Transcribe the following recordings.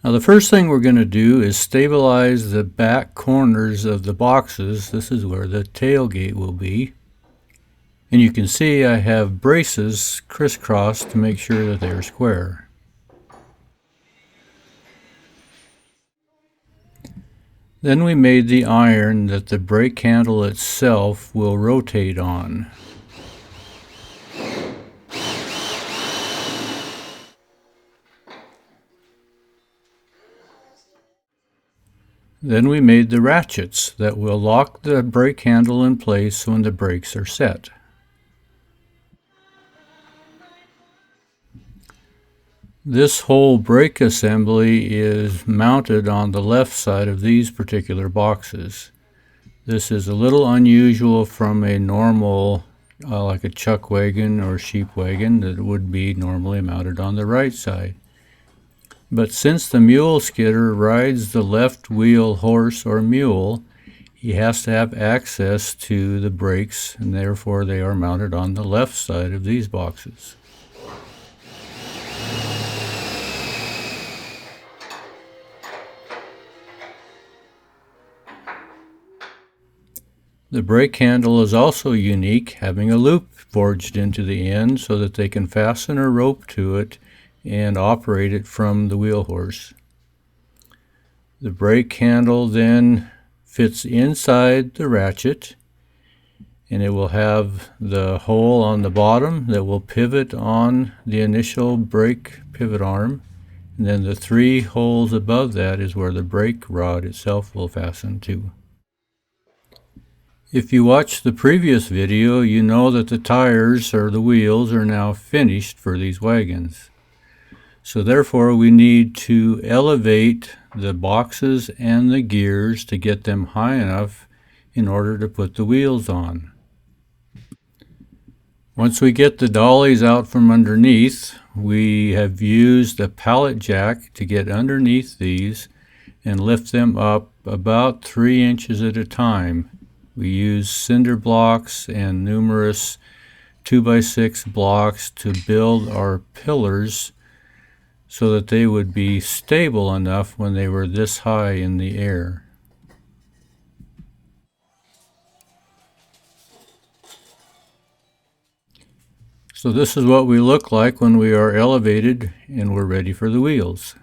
Now the first thing we're going to do is stabilize the back corners of the boxes. This is where the tailgate will be. And you can see I have braces crisscrossed to make sure that they're square. Then we made the iron that the brake handle itself will rotate on. Then we made the ratchets that will lock the brake handle in place when the brakes are set. This whole brake assembly is mounted on the left side of these particular boxes. This is a little unusual from a normal, like a chuck wagon or sheep wagon that would be normally mounted on the right side. But since the mule skidder rides the left wheel horse or mule, he has to have access to the brakes, and therefore they are mounted on the left side of these boxes. The brake handle is also unique, having a loop forged into the end so that they can fasten a rope to it and operate it from the wheel horse. The brake handle then fits inside the ratchet, and it will have the hole on the bottom that will pivot on the initial brake pivot arm, and then the 3 holes above that is where the brake rod itself will fasten to. If you watched the previous video, you know that the tires or the wheels are now finished for these wagons. So therefore we need to elevate the boxes and the gears to get them high enough in order to put the wheels on. Once we get the dollies out from underneath, we have used a pallet jack to get underneath these and lift them up about 3 inches at a time. We use cinder blocks and numerous 2x6 blocks to build our pillars so that they would be stable enough when they were this high in the air. So this is what we look like when we are elevated and we're ready for the wheels.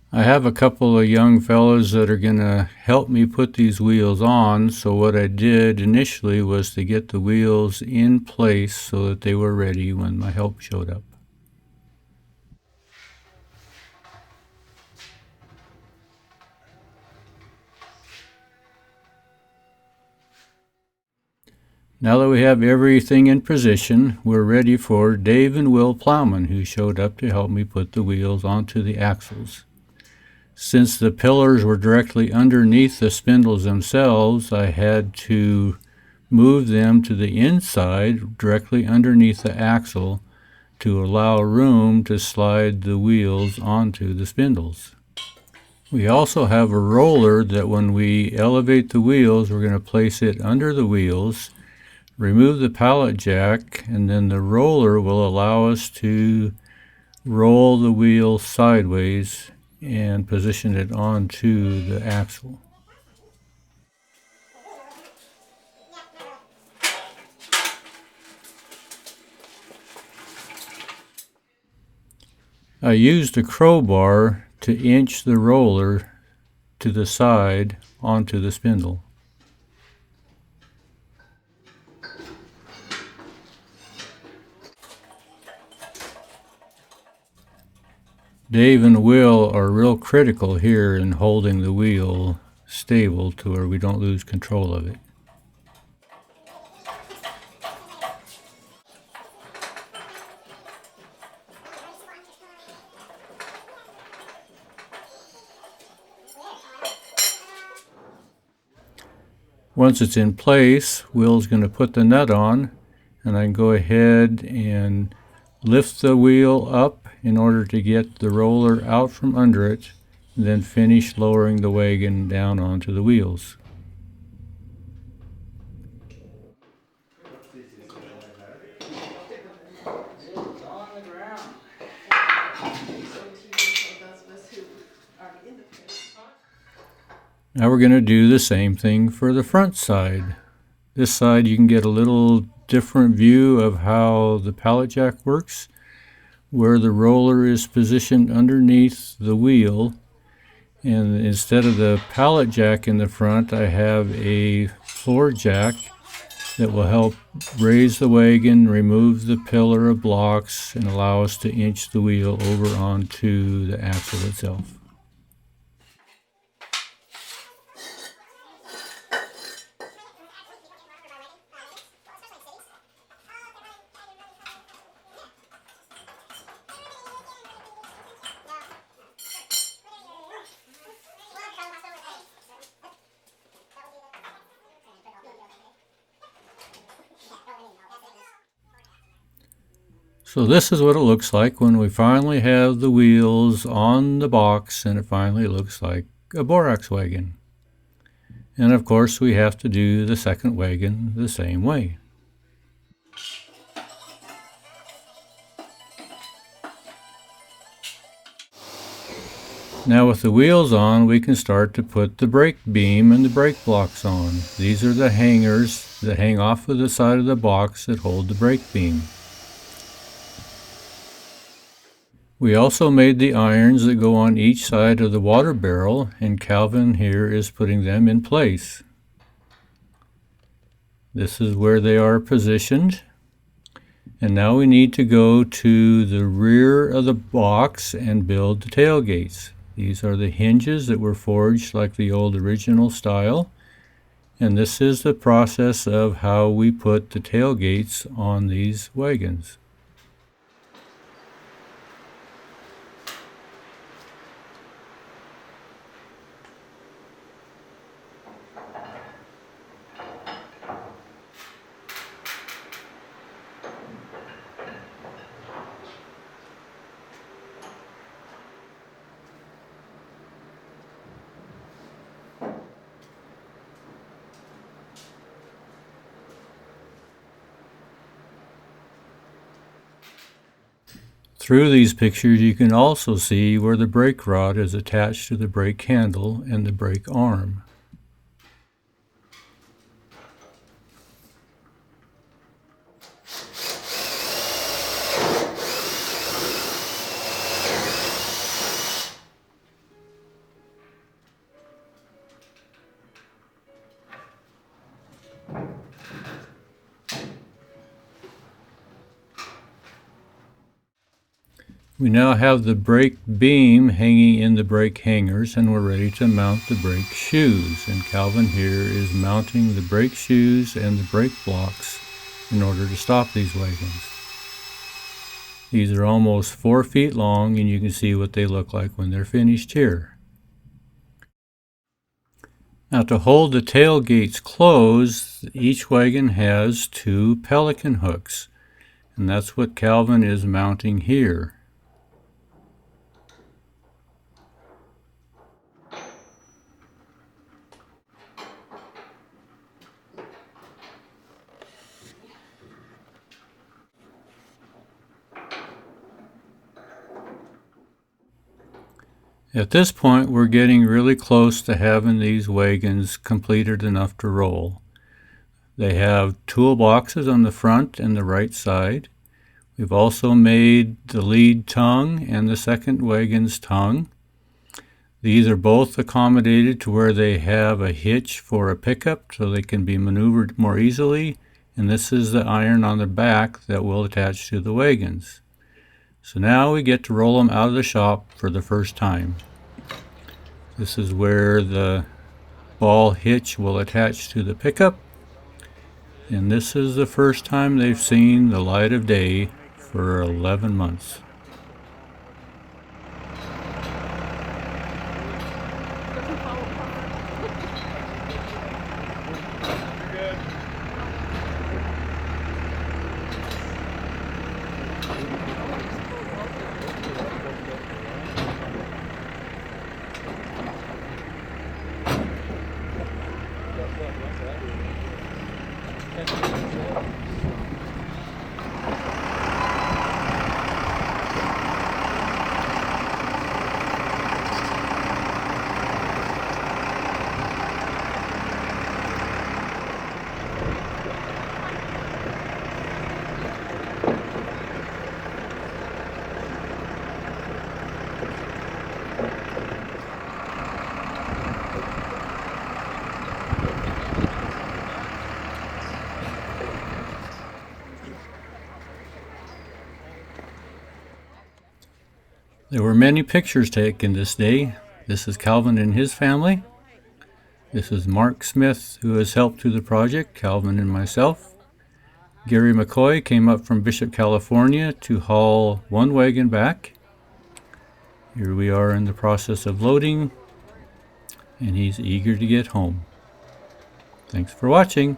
I have a couple of young fellows that are going to help me put these wheels on, so what I did initially was to get the wheels in place so that they were ready when my help showed up. Now that we have everything in position, we're ready for Dave and Will Plowman, who showed up to help me put the wheels onto the axles. Since the pillars were directly underneath the spindles themselves, I had to move them to the inside, directly underneath the axle, to allow room to slide the wheels onto the spindles. We also have a roller that when we elevate the wheels, we're going to place it under the wheels, remove the pallet jack, and then the roller will allow us to roll the wheel sideways and position it onto the axle. I used a crowbar to inch the roller to the side onto the spindle. Dave and Will are real critical here in holding the wheel stable to where we don't lose control of it. Once it's in place, Will's going to put the nut on, and I can go ahead and lift the wheel up in order to get the roller out from under it, and then finish lowering the wagon down onto the wheels. Now we're going to do the same thing for the front side. This side you can get a little different view of how the pallet jack works, where the roller is positioned underneath the wheel, and instead of the pallet jack in the front, I have a floor jack that will help raise the wagon, remove the pillar of blocks, and allow us to inch the wheel over onto the axle itself. So this is what it looks like when we finally have the wheels on the box, and it finally looks like a borax wagon. And of course we have to do the second wagon the same way. Now with the wheels on, we can start to put the brake beam and the brake blocks on. These are the hangers that hang off of the side of the box that hold the brake beam. We also made the irons that go on each side of the water barrel, and Calvin here is putting them in place. This is where they are positioned. And now we need to go to the rear of the box and build the tailgates. These are the hinges that were forged like the old original style. And this is the process of how we put the tailgates on these wagons. Through these pictures you can also see where the brake rod is attached to the brake handle and the brake arm. We now have the brake beam hanging in the brake hangers, and we're ready to mount the brake shoes. And Calvin here is mounting the brake shoes and the brake blocks in order to stop these wagons. These are almost 4 feet long, and you can see what they look like when they're finished here. Now to hold the tailgates closed, each wagon has 2 pelican hooks, and that's what Calvin is mounting here. At this point, we're getting really close to having these wagons completed enough to roll. They have toolboxes on the front and the right side. We've also made the lead tongue and the second wagon's tongue. These are both accommodated to where they have a hitch for a pickup so they can be maneuvered more easily. And this is the iron on the back that will attach to the wagons. So now we get to roll them out of the shop for the first time. This is where the ball hitch will attach to the pickup. And this is the first time they've seen the light of day for 11 months. There were many pictures taken this day. This is Calvin and his family. This is Mark Smith, who has helped through the project, Calvin and myself. Gary McCoy came up from Bishop, California to haul one wagon back. Here we are in the process of loading, and he's eager to get home. Thanks for watching.